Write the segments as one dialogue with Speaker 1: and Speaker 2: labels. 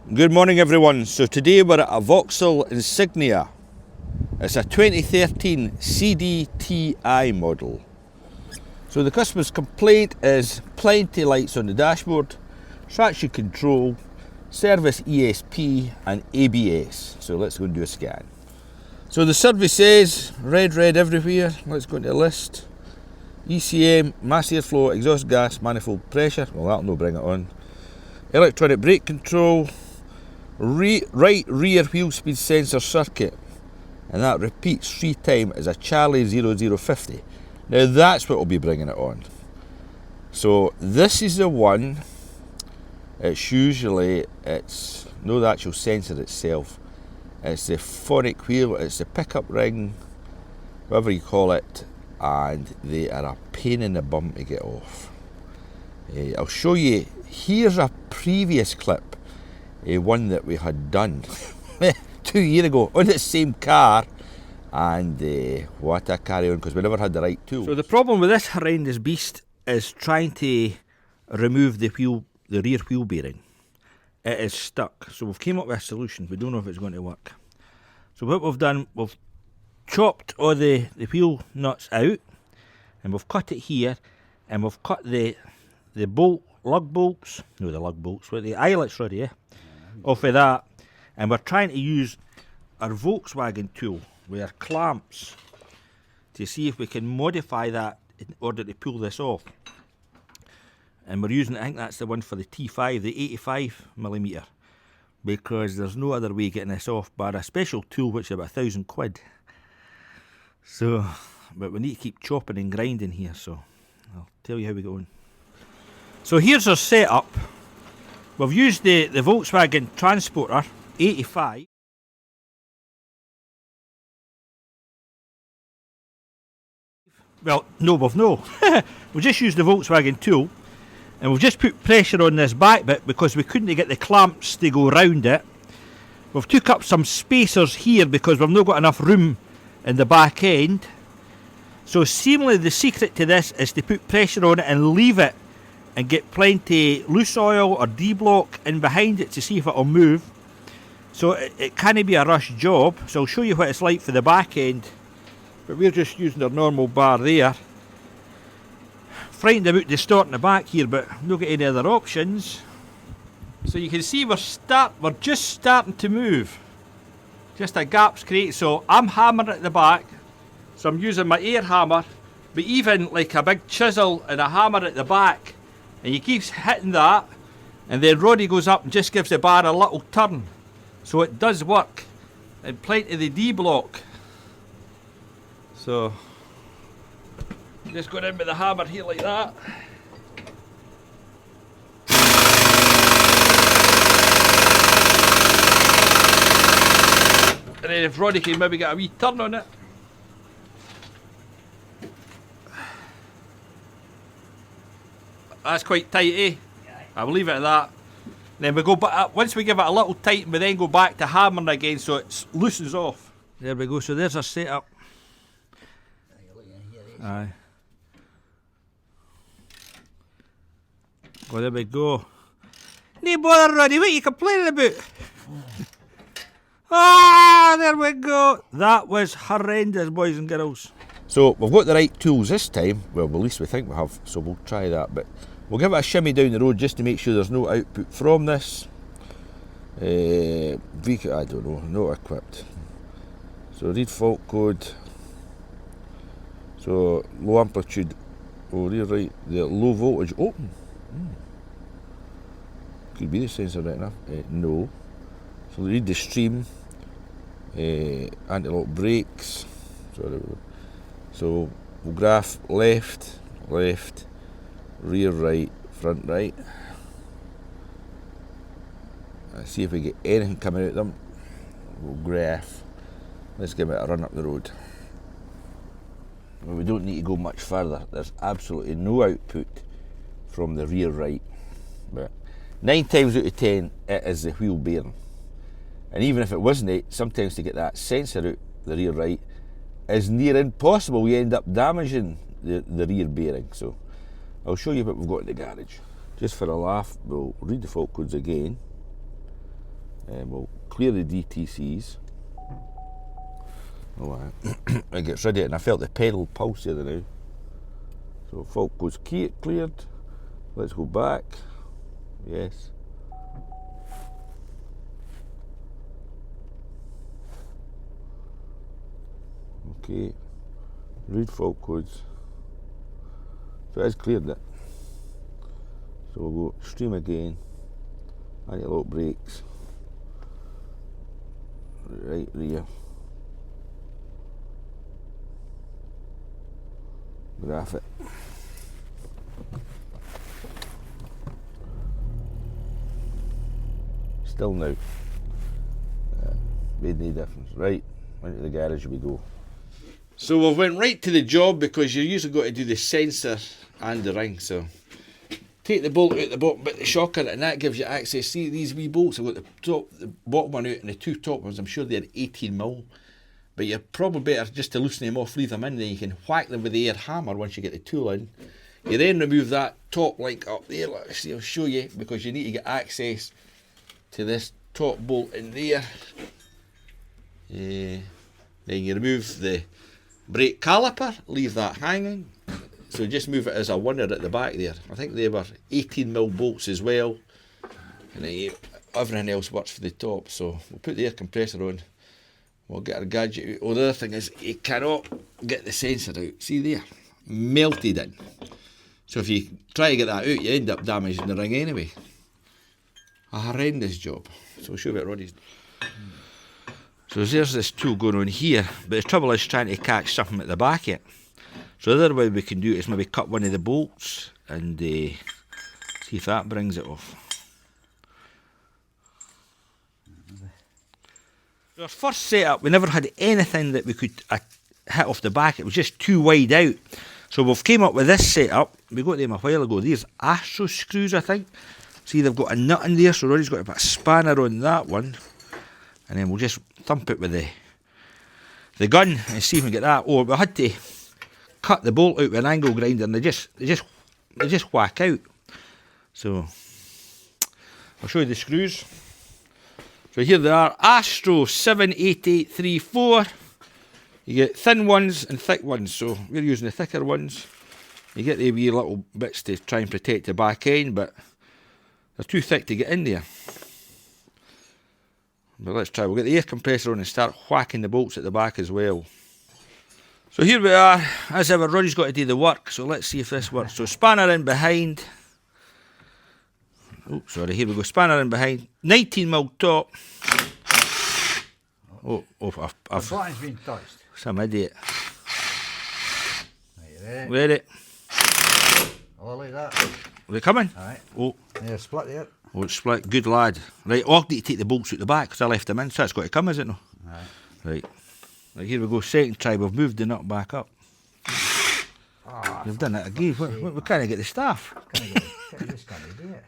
Speaker 1: Good morning everyone. So today we're at a Vauxhall Insignia. It's a 2013 CDTI model. So the customer's complaint is plenty lights on the dashboard, traction control, service ESP and ABS. So let's go and do a scan. So the survey says red everywhere. Let's go into the list. ECM, mass airflow, exhaust gas, manifold pressure. Well, that'll no bring it on. Electronic brake control, right rear wheel speed sensor circuit, and that repeats 3 times as a Charlie 0050. Now that's what will be bringing it on. So this is the one. It's no the actual sensor itself. It's the phonic wheel, it's the pickup ring, whatever you call it, and they are a pain in the bum to get off. I'll show you. Here's a previous clip, one that we had done 2 years ago on the same car, and what a carry on, because we never had the right tool. So the problem with this horrendous beast is trying to remove the rear wheel bearing. It is stuck. So we've came up with a solution. We don't know if it's going to work. So what we've done, we've chopped all the wheel nuts out, and we've cut it here, and we've cut the lug bolts with the eyelets ready, off of that, and we're trying to use our Volkswagen tool with our clamps to see if we can modify that in order to pull this off. And we're using, I think that's the one for the T5, the 85mm, because there's no other way of getting this off but a special tool which is about £1,000. So, but we need to keep chopping and grinding here, so I'll tell you how we go on. So here's our setup. We've used the Volkswagen Transporter 85. Well, no, we've just used the Volkswagen tool, and we've just put pressure on this back bit because we couldn't get the clamps to go round it. We've took up some spacers here because we've not got enough room in the back end. So seemingly the secret to this is to put pressure on it and leave it and get plenty loose oil or D-block in behind it to see if it'll move. So it can't be a rush job. So I'll show you what it's like for the back end. But we're just using our normal bar there. Frightened about distorting the back here, but not got any other options. So you can see we're just starting to move. Just a gap's created. So I'm hammering at the back. So I'm using my air hammer, but even like a big chisel and a hammer at the back. And he keeps hitting that, and then Roddy goes up and just gives the bar a little turn. So it does work. And plenty of the D-block. So just going in with the hammer here like that. And then if Roddy can maybe get a wee turn on it. That's quite tight, eh? Yeah. I'll leave it at that. Then we go back, once we give it a little tighten, we then go back to hammering again so it loosens off. There we go, so there's our setup. Aye. Well, there we go. No bother, Roddy, what are you complaining about? Ah, there we go. That was horrendous, boys and girls. So we've got the right tools this time. Well, at least we think we have, so we'll try that. But we'll give it a shimmy down the road just to make sure there's no output from this. I don't know, not equipped. So read fault code. So low amplitude, rear right, the low voltage open. Could be the sensor right enough. No. So read the stream, anti-lock brakes. So we'll graph left, rear right, front right. And see if we get anything coming out of them. We'll graph. Let's give it a run up the road. Well, we don't need to go much further. There's absolutely no output from the rear right. But 9 times out of 10, it is the wheel bearing. And even if it wasn't it, sometimes to get that sensor out the rear right is near impossible. We end up damaging the rear bearing. So I'll show you what we've got in the garage. Just for a laugh, we'll read the fault codes again. We'll clear the DTCs. Oh, it gets rid of it, and I felt the pedal pulse the other now. So fault goes cleared. Let's go back. Yes. Okay. Read fault codes. So it has cleared it. So we'll go stream again. Anti-lock brakes. Right rear. Graph it. Still now. Made no difference. Right, into the garage we go. So we've went right to the job because you're usually got to do the sensor and the ring. So take the bolt out the bottom bit, the shocker, and that gives you access. See these wee bolts? I've got the top, the bottom one out, and the two top ones. I'm sure they're 18mm. But you're probably better just to loosen them off, leave them in, then you can whack them with the air hammer once you get the tool in. You then remove that top link up there. Let's see, I'll show you, because you need to get access to this top bolt in there. Then you remove the brake caliper, leave that hanging. So just move it as a winner at the back there. I think they were 18mm bolts as well. And then everything else works for the top. So we'll put the air compressor on. We'll get our gadget out. Oh, the other thing is, you cannot get the sensor out. See there? Melted in. So if you try to get that out, you end up damaging the ring anyway. A horrendous job. So I'll show you what Roddy's done. So there's this tool going on here, but the trouble is trying to catch something at the back of it. So the other way we can do it is maybe cut one of the bolts and see if that brings it off. So our first setup, we never had anything that we could hit off the back. It was just too wide out. So we've came up with this setup. We got them a while ago. These Astro screws, I think. See, they've got a nut in there, so Roddy's got to put a spanner on that one. And then we'll just thump it with the gun and see if we can get that. Or we had to cut the bolt out with an angle grinder, and they just whack out. So I'll show you the screws. So here they are, Astro 78834. You get thin ones and thick ones. So we're using the thicker ones. You get the wee little bits to try and protect the back end, but they're too thick to get in there. But let's try. We'll get the air compressor on and start whacking the bolts at the back as well. So here we are. As ever, Roddy's got to do the work, so let's see if this works. So spanner in behind. Oh, sorry, here we go. Spanner in behind. 19mm top. Oh,
Speaker 2: the button's been touched.
Speaker 1: Some idiot.
Speaker 2: Right,
Speaker 1: ready?
Speaker 2: Oh, like that.
Speaker 1: Are they coming?
Speaker 2: Alright.
Speaker 1: Oh.
Speaker 2: Yeah, split there.
Speaker 1: Oh, it's split. Good lad. Right, I need to take the bolts out the back because I left them in, so it's got to come, is it no? Right. Right, here we go. Second try. We've moved the nut back up.
Speaker 2: Oh,
Speaker 1: We've done that again. We can't get the staff.
Speaker 2: Just can't do it.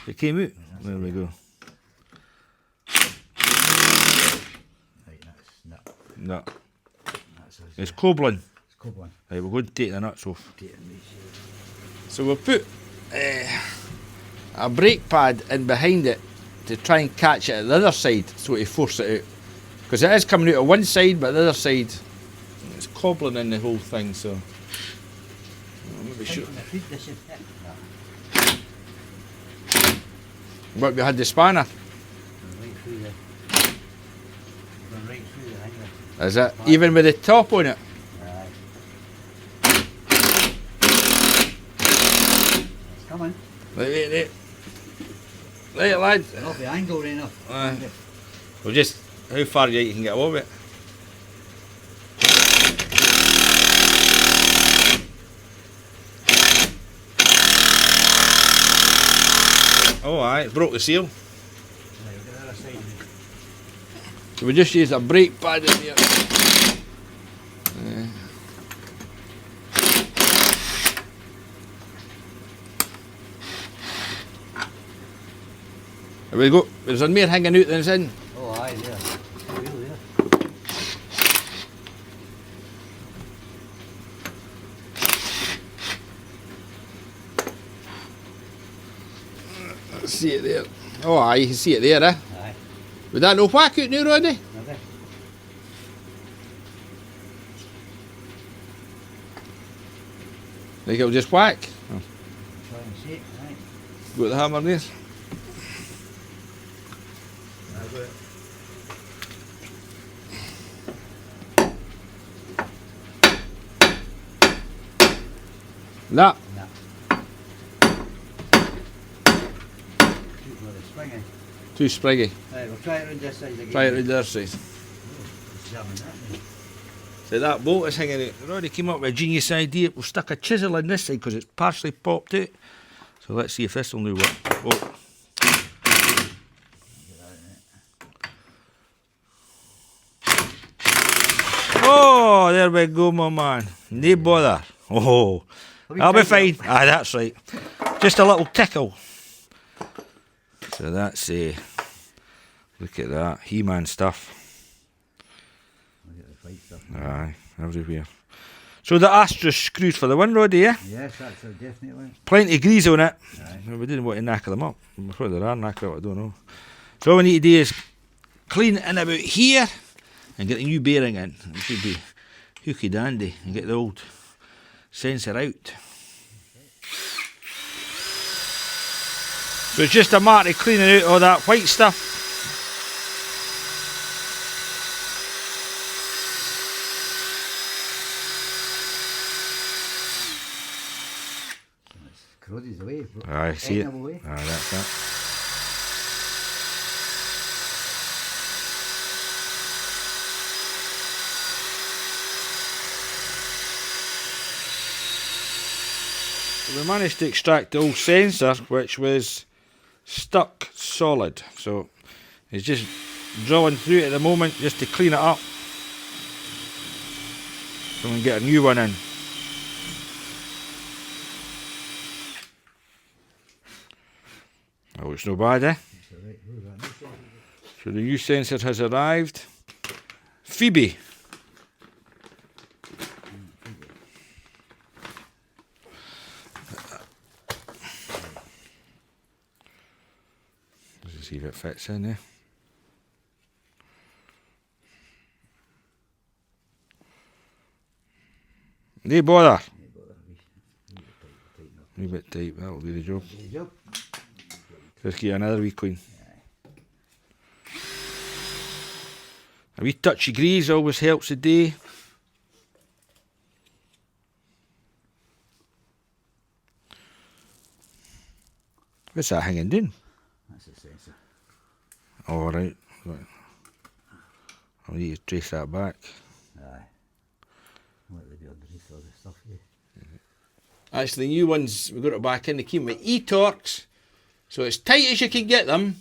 Speaker 1: It came out. There we go.
Speaker 2: Right, that's nut.
Speaker 1: Nut.
Speaker 2: That's
Speaker 1: It's cobbling.
Speaker 2: It's cobbling.
Speaker 1: Right, we're going to take the nuts off. So we'll put a brake pad in behind it to try and catch it at the other side, so to force it out. Because it is coming out of one side, but the other side, it's cobbling in the whole thing, so... Maybe should... But we had the spanner. Is it? Even with the top on it?
Speaker 2: It's coming.
Speaker 1: Right. Right, lad.
Speaker 2: It'll be angled enough.
Speaker 1: We'll just... How far you can get over it? Oh, aye, broke the seal. So we just used a brake pad in here. There we go. There's a mere hanging out than it's in.
Speaker 2: Oh, aye, yeah.
Speaker 1: see it there. Oh, aye, you can see it there, eh?
Speaker 2: Aye.
Speaker 1: Would that no whack out now, Rodney?
Speaker 2: Maybe.
Speaker 1: Think it'll just whack? Oh.
Speaker 2: Try and see it. Aye.
Speaker 1: Got the hammer there?
Speaker 2: I got it.
Speaker 1: Nah.
Speaker 2: Nah. Too bloody springy.
Speaker 1: Too springy.
Speaker 2: Right, we'll try it round this side again.
Speaker 1: Try it round the other side.
Speaker 2: Examine that now.
Speaker 1: So that bolt is hanging out. Roddy came up with a genius idea. We'll stick a chisel in this side because it's partially popped out. So let's see if this will now work. Oh. Oh, there we go, my man. No bother. Oh, I'll be fine. Ah, that's right. Just a little tickle. So that's look at that He-Man stuff. Aye, everywhere. So the Astra's screwed for the wind, Roddy, yeah?
Speaker 2: Yes, that's a definitely.
Speaker 1: Plenty of grease on it.
Speaker 2: Aye.
Speaker 1: We didn't want to knacker them up. Whether they are knackered up, I don't know. So all we need to do is clean in about here and get a new bearing in. It should be hooky dandy and get the old sensor out. So it's just a matter of cleaning out all that white stuff.
Speaker 2: Corroded away.
Speaker 1: Aye, see it.
Speaker 2: Away.
Speaker 1: Aye, that's that. We managed to extract the old sensor, which was stuck solid. So it's just drilling through it at the moment just to clean it up. So we can get a new one in. Oh, it's no bad, eh? So the new sensor has arrived. Phoebe. Let's see if it fits in there. No bother. A wee bit tight, that'll do the job. Let's get another wee clean. A wee touch of grease always helps the day. What's that hanging down?
Speaker 2: That's the sensor.
Speaker 1: All right. I'll need to trace that back.
Speaker 2: Aye. What they do underneath all this stuff here.
Speaker 1: Actually, new ones, we got it back in, they came with E-Torx. So as tight as you can get them,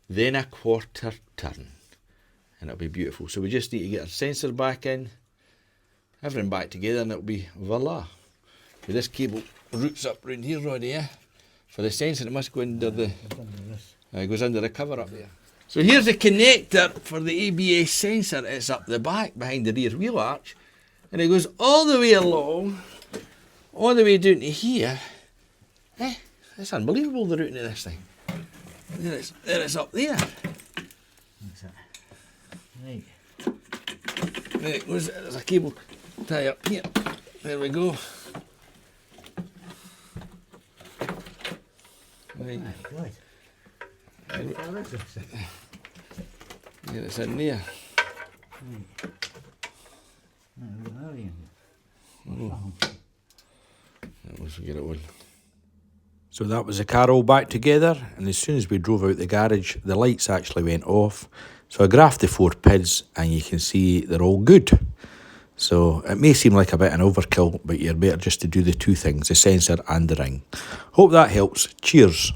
Speaker 1: then a quarter turn. And it'll be beautiful. So we just need to get our sensor back in, everything back together, and it'll be voila. So this cable roots up round here, Roddy, yeah? For the sensor, it must go under the... It goes under the cover up there. So here's the connector for the ABS sensor. It's up the back, behind the rear wheel arch. And it goes all the way along, all the way down to here. It's unbelievable, the routing of this thing. There it's up there.
Speaker 2: What's that? Right.
Speaker 1: There it goes, there's a cable tie up here. There we go. Right.
Speaker 2: My God.
Speaker 1: There it's in there. Let's get it on. So that was the car all back together, and as soon as we drove out the garage, the lights actually went off. So I graphed the 4 PIDs, and you can see they're all good. So it may seem like a bit of an overkill, but you're better just to do the 2 things, the sensor and the ring. Hope that helps. Cheers.